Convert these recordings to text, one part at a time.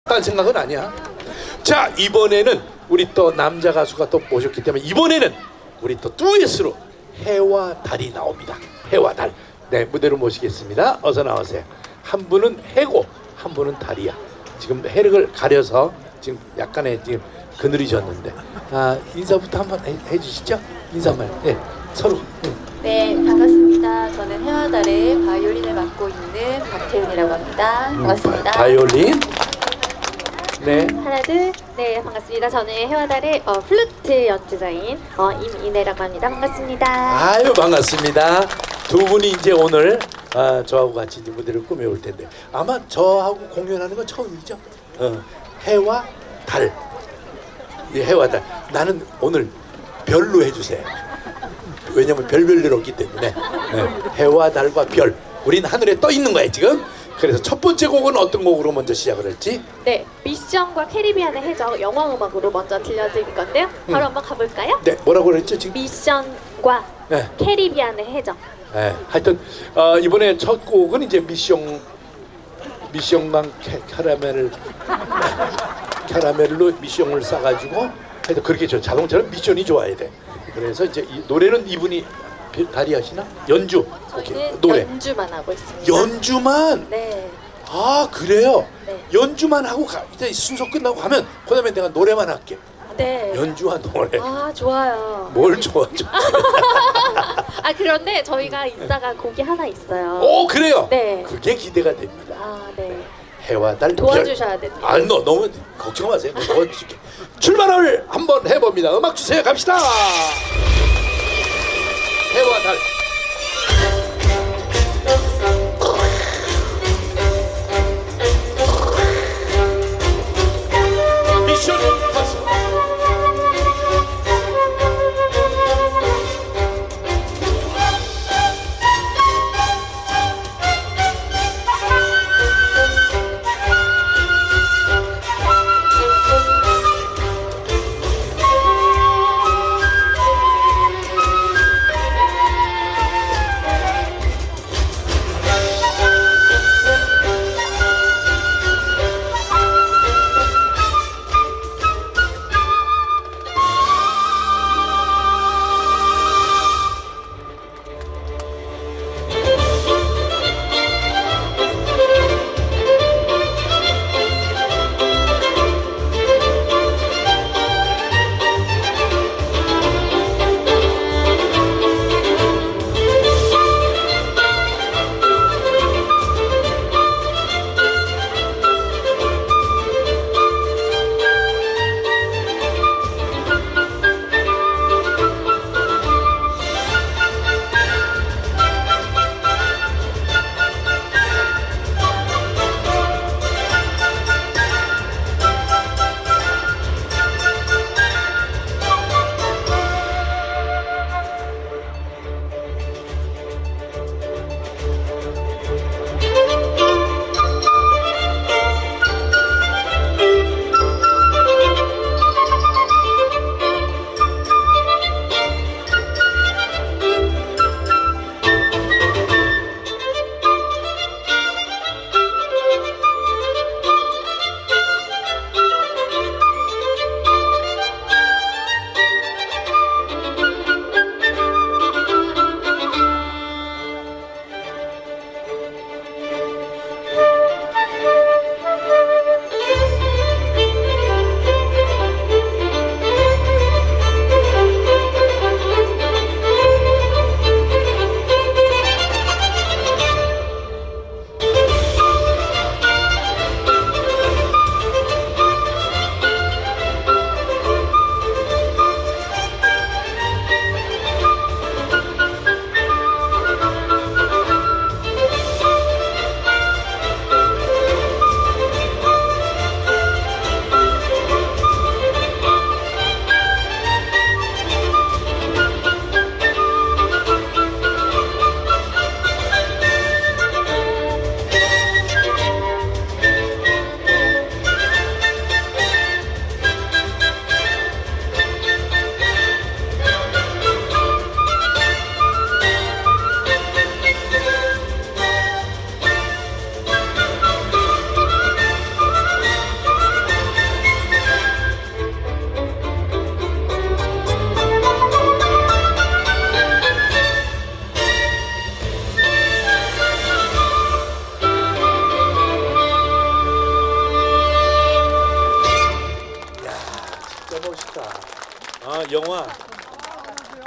딴 생각은 아니야. 자, 이번에는 우리 또 남자 가수가 또 모셨기 때문에 이번에는 우리 또 듀엣으로 해와 달이 나옵니다. 해와 달. 네, 무대로 모시겠습니다. 어서 나오세요. 한 분은 해고 한 분은 달이야. 지금 해를 가려서 지금 약간의 지금 그늘이셨는데 인사부터 한번 해주시죠. 인사말. 네, 서로. 네, 반갑습니다. 저는 해와 달의 바이올린을 맡고 있는 박태훈이라고 합니다. 반갑습니다. 바이올린. 네. 하나, 둘. 네, 반갑습니다. 저는 해와 달의 플루트 연주자인 임인혜라고 합니다. 반갑습니다. 아유, 반갑습니다. 두 분이 이제 오늘 저하고 같이 이제 무대를 꾸며올 텐데 아마 저하고 공연하는 건 처음이죠. 해와 달. 이 해와 달. 나는 오늘 별로 해주세요. 왜냐면 별별일 없기 때문에. 네. 해와 달과 별. 우린 하늘에 떠 있는 거야 지금. 그래서 첫 번째 곡은 어떤 곡으로 먼저 시작을 했지? 네, 미션과 캐리비안의 해적 영화 음악으로 먼저 들려드릴 건데요. 바로 한번 가볼까요? 네, 뭐라고 그랬죠 지금? 미션과 네. 캐리비안의 해적. 네, 하여튼 이번에 첫 곡은 이제 미션강 캐러멜로 미션을 싸가지고 하여튼 그렇게 저 자동차는 미션이 좋아야 돼. 그래서 이제 이 노래는 이분이 다리 하시나? 연주. 저희는 노래. 연주만 하고 있습니다. 연주만. 네. 아, 그래요? 네. 연주만 하고 이제 순서 끝나고 가면 그다음에 내가 노래만 할게. 네. 연주와 노래. 아, 좋아요. 뭘 좋아? 그런데 저희가 이따가 곡이 하나 있어요. 오, 그래요? 네. 그게 기대가 됩니다. 네. 해와 달 도와주셔야 됩니다. 너무 걱정 마세요. 도와줄게. 출발을 한번 해봅니다. 음악 주세요. 갑시다. 해와 달. 미션 파스.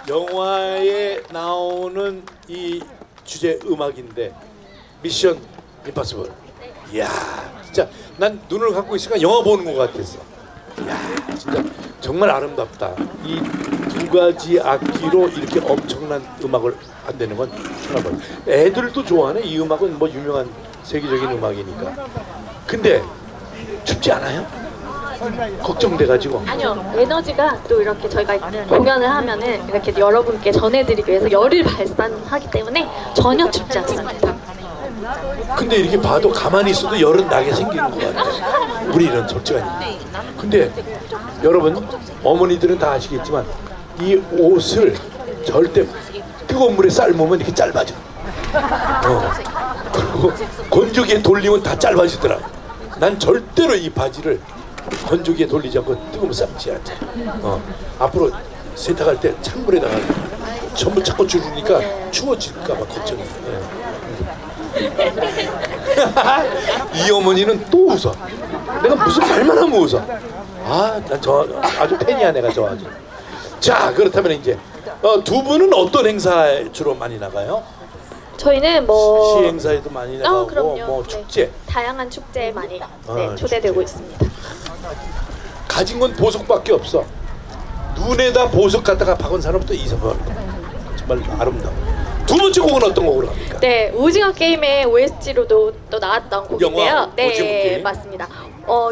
영화에 나오는 이 주제 음악인데 미션 임파서블. 이야, 진짜 난 눈을 감고 있으니까 영화 보는 것 같았어. 이야, 진짜 정말 아름답다. 이 두 가지 악기로 이렇게 엄청난 음악을 만드는 건 정말 애들도 좋아하네. 이 음악은 뭐 유명한 세계적인 음악이니까. 근데 춥지 않아요? 걱정돼가지고. 아니요, 에너지가 또 이렇게 저희가 공연을 하면은 이렇게 여러분께 전해드리기 위해서 열을 발산하기 때문에 전혀 춥지 않습니다. 근데 이렇게 봐도 가만히 있어도 열은 나게 생기는 것 같아. 우리는 솔직하니. 근데 여러분, 어머니들은 다 아시겠지만 이 옷을 절대 뜨거운 물에 삶으면 이렇게 짧아져. 그리고 건조기에 돌리면 다 짧아지더라. 난 절대로 이 바지를 건조기에 돌리지 않고 뜨거운 물에 삶지 않자. 앞으로 세탁할 때 찬물에다가 전부 자꾸 줄이니까 추워질까 봐 걱정이. 이 어머니는 또 웃어. 내가 무슨 말만 하면 웃어. 난 저 아주 팬이야, 내가 저 아주. 자, 그렇다면 이제 두 분은 어떤 행사에 주로 많이 나가요? 저희는 뭐 시행사에도 많이 나가고 그럼요. 뭐 축제. 다양한 축제에 많이 축제. 초대되고 있습니다. 가진 건 보석밖에 없어. 눈에다 보석 갖다가 박은 사람부터 이성을 정말 아름다워. 두 번째 곡은 어떤 곡으로 합니까? 네, 오징어 게임의 OST로도 또 나왔던 곡인데요. 영화 네, 오징어 게임? 맞습니다.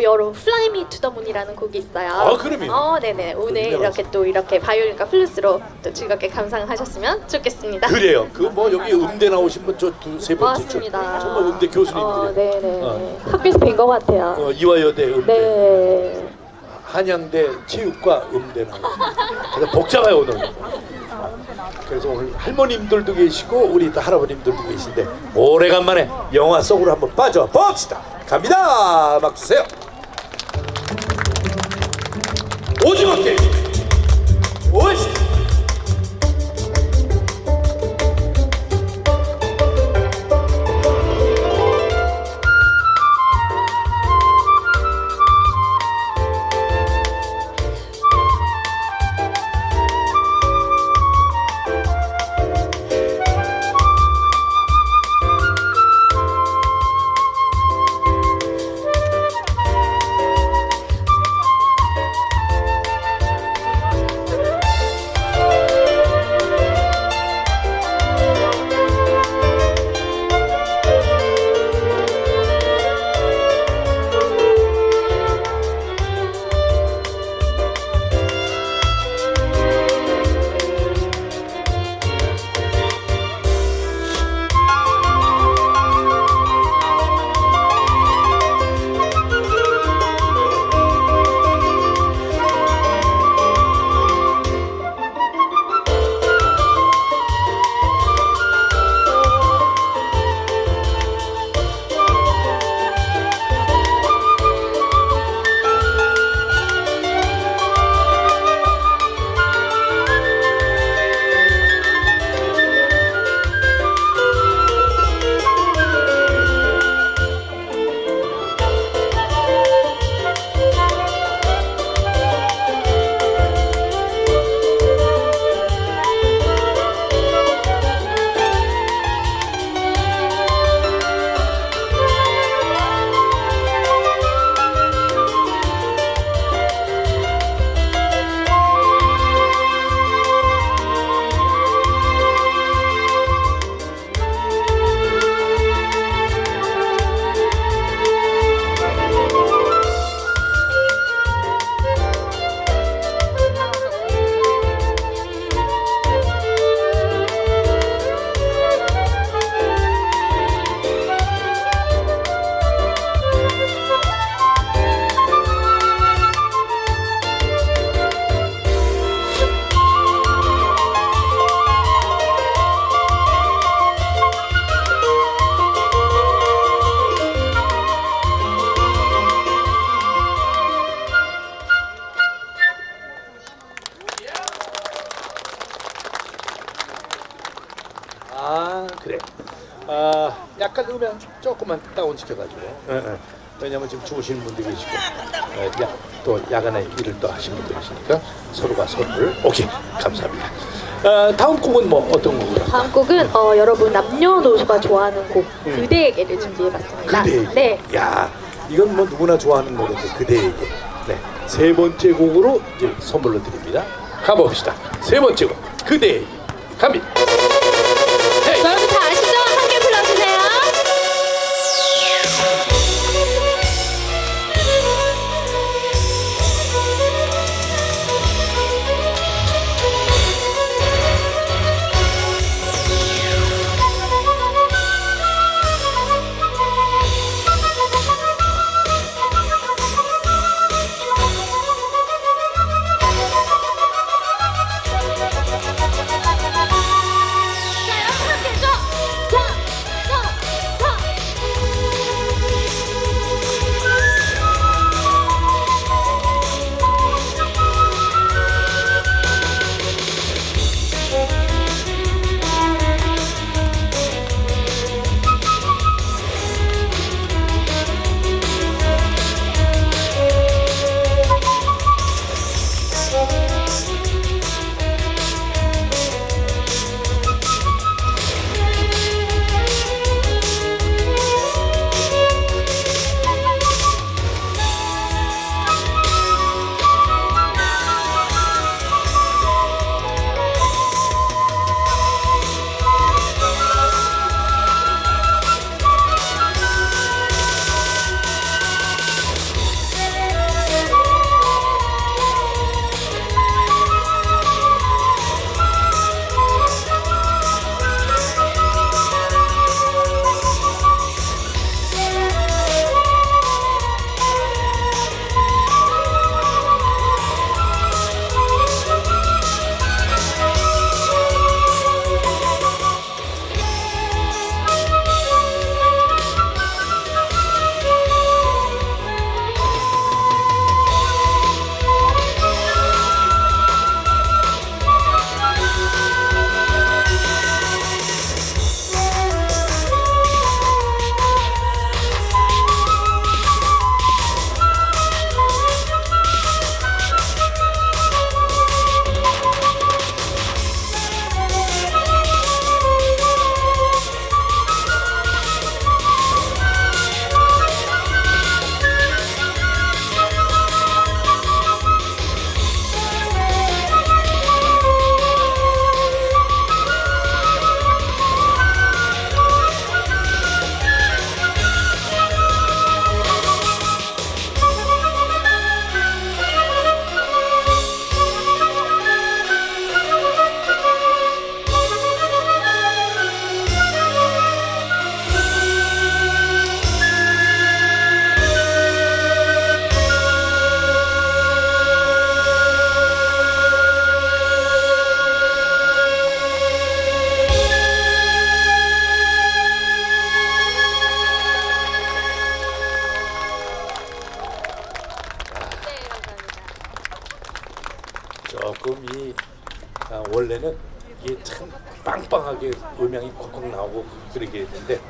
여러분, Fly Me to the Moon이라는 곡이 있어요. 그럼요. 네네. 오늘 유명하죠. 이렇게 또 이렇게 바이올린과 플루스로 또 즐겁게 감상하셨으면 좋겠습니다. 그래요. 그 뭐 여기 음대 나오신 분 저 세 번째 맞습니다. 정말 음대 교수님들이에요. 네네. 학교에서 뵌 것 같아요. 이화여대 음대, 네. 한양대 체육과 음대 나오고. 그래서 복잡해요 오늘. 그래서 오늘 할머님들도 계시고 우리 또 할아버님들도 계신데 오래간만에 영화 속으로 한번 빠져 봅시다. 갑니다. 막 주세요. 오징어 게임 OST. 그래. 약간 음향 조금만 다운 시켜가지고. 왜냐하면 지금 주무시는 분들이 계시고 또 야간에 일을 또 하시는 분들이 계시니까 서로가 서로를 오케이 감사합니다. 다음 곡은 뭐 어떤 곡으로? 다음 곡은 여러분 남녀노소가 좋아하는 곡 그대에게를 준비해봤습니다. 그대에게. 네. 야 이건 뭐 누구나 좋아하는 노래인데 그대에게. 네. 세 번째 곡으로 이제 선물로 드립니다. 가봅시다. 세 번째 곡 그대에게 갑니다. 헤이. 여러분 다 아시죠? 함께 불러주세요. 조금 원래는 이게 참 빵빵하게 음향이 콕콕 나오고 그러게 했는데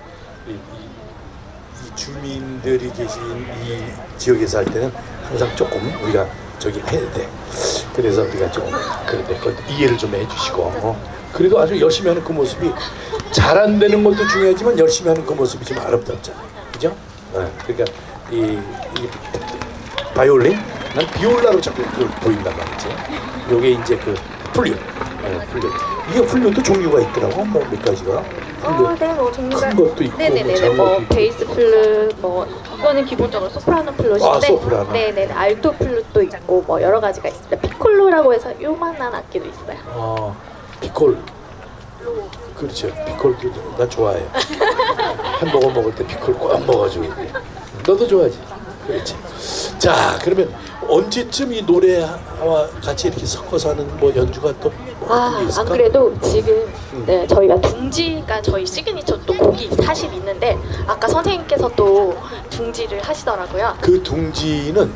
이 주민들이 계신 이 지역에서 할 때는 항상 조금 우리가 저기 해야 돼. 그래서 우리가 좀 그런데 이해를 좀 해주시고 그래도 아주 열심히 하는 그 모습이 잘 안 되는 것도 중요하지만 열심히 하는 그 모습이 좀 아름답잖아요. 그죠? 그러니까 이 바이올린 난 비올라로 자꾸 그걸 보인단 말이지. 요게 이제 그 플룻, 플룻. 이게 플룻도 종류가 있더라고. 뭐 몇 가지가. 플룻 네, 뭐 종류가 큰 것도 있고, 네네네, 작은 뭐 것도 있고. 베이스 플룻, 뭐 이거는 기본적으로 소프라노 플룻인데, 아, 소프라노. 네네, 알토 플룻도 있고, 뭐 여러 가지가 있습니다. 피콜로라고 해서 요만한 악기도 있어요. 피콜. 그렇죠. 피콜도 난 좋아해요. 햄버거 먹을 때 피콜 꼭 먹어주고. 너도 좋아하지. 그렇지. 자, 그러면 언제쯤 이 노래와 같이 이렇게 섞어서 하는 뭐 연주가 또 어떤 게 있을까? 안 그래도 지금 네, 저희가 둥지가 저희 시그니처 또 곡이 사실 있는데 아까 선생님께서 또 둥지를 하시더라고요. 그 둥지는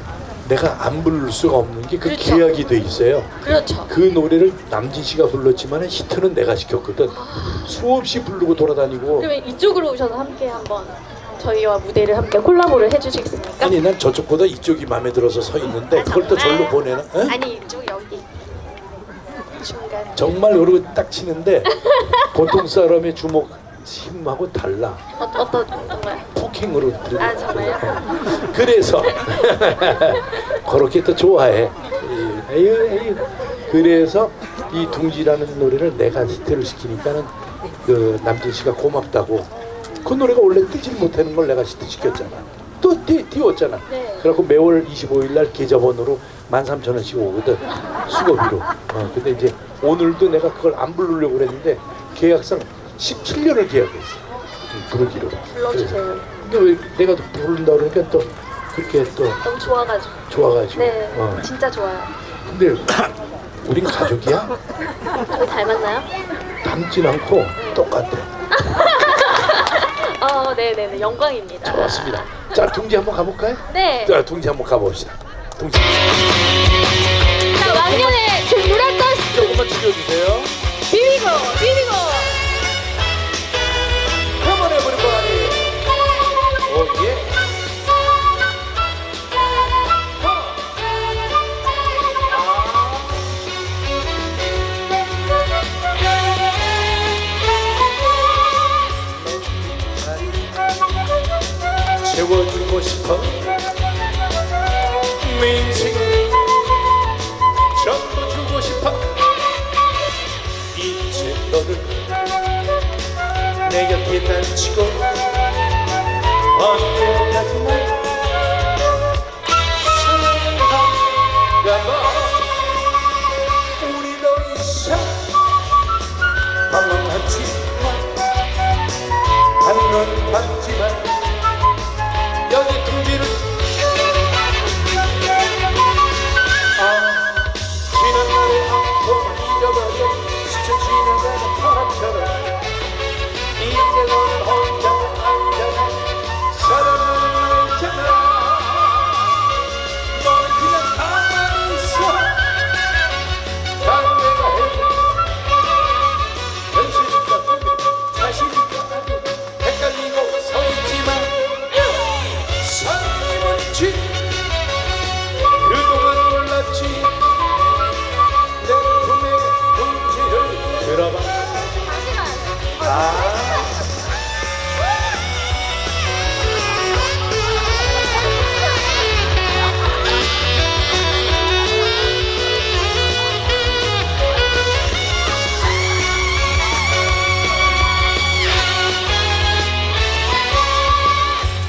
내가 안 부를 수가 없는 게 그 그렇죠. 계약이 돼 있어요. 그렇죠. 그 노래를 남진 씨가 불렀지만 히트는 내가 시켰거든. 수없이 부르고 돌아다니고. 그러면 이쪽으로 오셔서 함께 한번 저희와 무대를 함께 콜라보를 해주시겠습니까? 아니 난 저쪽보다 이쪽이 마음에 들어서 서 있는데 그걸 또 정말? 절로 보내나? 에? 아니 이쪽 여기 중간. 정말 그러고 딱 치는데 보통 사람의 주먹 힘하고 달라. 어떤 거야? 폭행으로 들어. 아 정말요? 그래서 그렇게 또 좋아해. 에휴. 그래서 이 둥지라는 노래를 내가 히트를 시키니까는 그 남진 씨가 고맙다고. 그 노래가 원래 뜨질 못하는 걸 내가 히트 시켰잖아. 또 띄웠잖아. 네. 그래갖고 매월 25일 날 계좌번호로 13,000원씩 오거든. 수고비로. 근데 이제 오늘도 내가 그걸 안 부르려고 그랬는데 계약상 17년을 계약했어. 부르기로. 불러주세요. 근데 왜 내가 부른다 그러니까 또 그렇게 또 너무 좋아가지고. 좋아가지고. 네, 진짜 좋아요. 근데 우린 가족이야? 저희 닮았나요? 닮진 않고 똑같아. 네네네, 영광입니다. 좋았습니다. 자, 둥지 한번 가볼까요? 네. 자, 둥지 한번 가봅시다. 둥지 자, 왕년에 좀 놀았던 조금만 죽여주세요. 비비고. Come on everybody. 오 예. 채워주고 싶어 내 인생 전부 주고 싶어 이제 너를 내 곁에 단치고 언제까지나 사랑할까봐 우리 더 이상 방황하지 마 한눈 받지만 여기 둥지를 지난 날의 아픔을 잊어버려 스쳐 지나가는 바람처럼 이제 너는 혼자 앉아나 사랑하는 날잖아 너는 그냥 가만히 있어 당내가 해 현실이니까 꿈이 사실이니까 아니 헷갈리고 서있지만 사랑이 뭔지 그동안 몰랐지 내 품에 둥지를 들어봐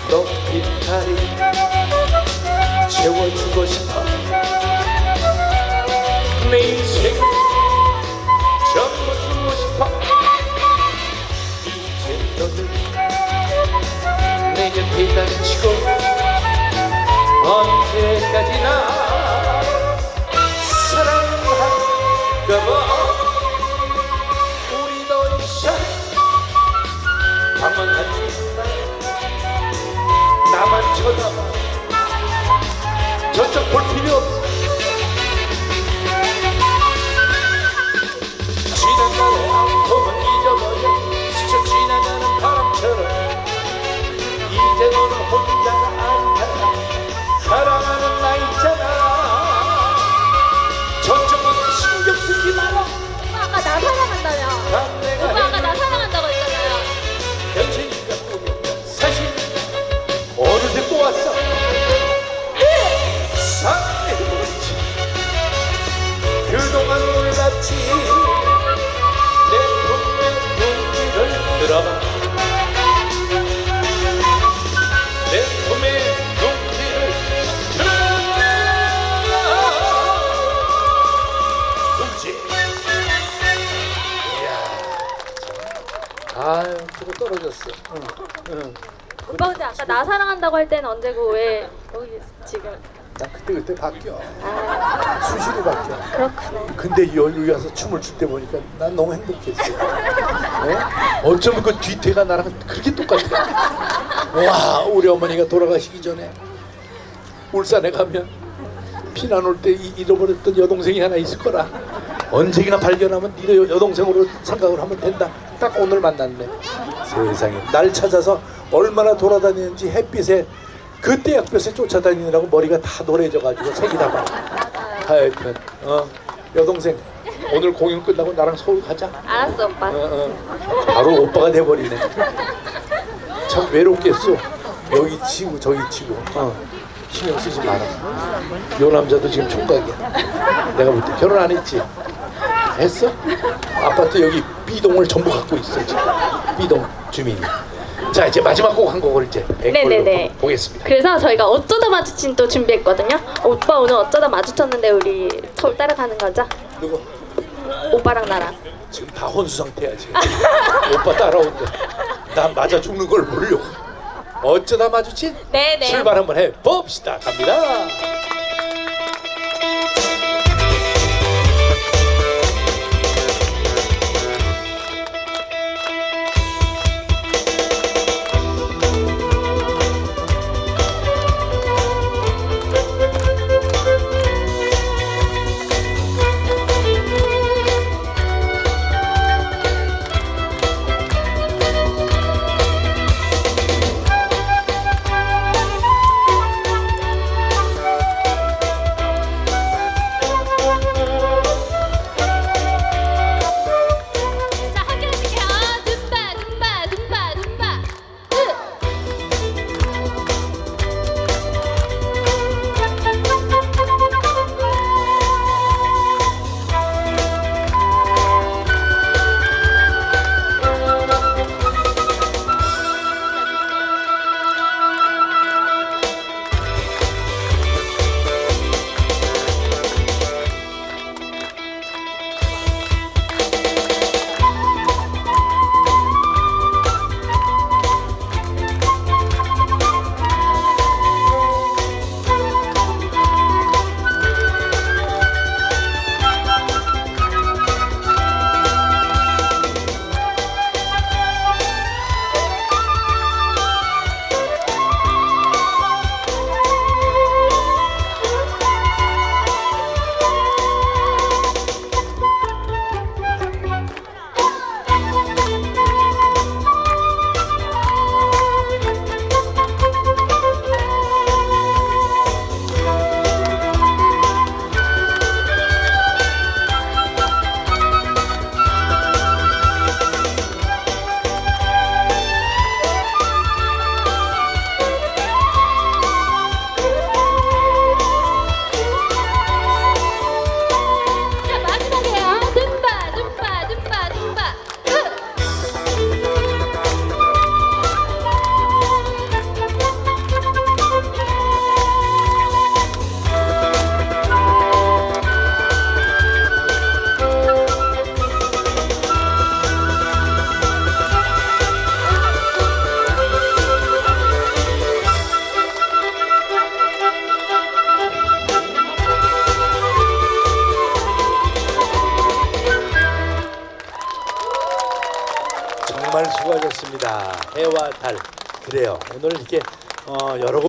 높이 다리 채워주고 싶어 내 인생 전부 주고 싶어 이제 너는 내 곁에 단치고 언제까지나 사랑할까봐 우리 더 이상 방황하지 마 나만 쳐다봐 저쪽 볼 필요 없어 지난 날의 아픔은 잊어버려 스쳐 지나가는 바람처럼 이제 너는 혼자가 아니야 사랑하는 나 있잖아 저쪽은 신경 쓰지 마라 오빠 아까 나 사랑한다며. 난 내가 오빠 아까 나 사랑한다고 했잖아요. 현실이가 꿈이야 사실 어느새 또 왔어 사랑이 뭔지 그동안 몰랐지 내 품에 둥지를 들어봐 내 품에 둥지를 들어봐 둥지 이야 아유 저거 떨어졌어 응. 오빠 근데 아까 나 사랑한다고 할 때는 언제고 왜 여기 지금? 난 그때 바뀌어 아 수시로 바뀌어 그렇구나. 근데 여기 와서 춤을 출 때 보니까 난 너무 행복했어. 어쩌면 그 뒤태가 나랑 그렇게 똑같아. 와, 우리 어머니가 돌아가시기 전에 울산에 가면 피난 올 때 잃어버렸던 여동생이 하나 있을 거라. 언제나 발견하면 네 여동생으로 생각을 하면 된다. 딱 오늘 만났네. 세상에 날 찾아서 얼마나 돌아다니는지 햇빛에 그때 햇빛에 쫓아다니느라고 머리가 다 노래져가지고 색이 다 봐. 하여튼 여동생 오늘 공연 끝나고 나랑 서울 가자. 알았어 오빠. 바로 오빠가 돼버리네. 참 외롭겠어. 여기 치고 저기 치고. 신경 쓰지 마라. 요 남자도 지금 총각이야. 내가 볼 때 결혼 안 했지? 했어? 아파트 여기 B동을 전부 갖고 있어 지금. B동 주민이. 자 이제 마지막 곡 한 곡을 이제 네네네. 앵콜로 보겠습니다. 그래서 저희가 어쩌다 마주친 또 준비했거든요. 오빠 오늘 어쩌다 마주쳤는데 우리 서울 따라가는 거죠? 누구? 오빠랑 나랑. 지금 다 혼수 상태야 지금. 오빠 따라온대. 난 맞아 죽는 걸 모르려고. 어쩌다 마주친? 네네. 출발 한번 해 봅시다. 갑니다. 자 함께 해줄게요. 둠바 둠바 둠바 둠바. 자 마지막이에요. 둠바 둠바 둠바 둠바. 정말 수고하셨습니다. 해와 달. 그래요. 오늘 이렇게 여러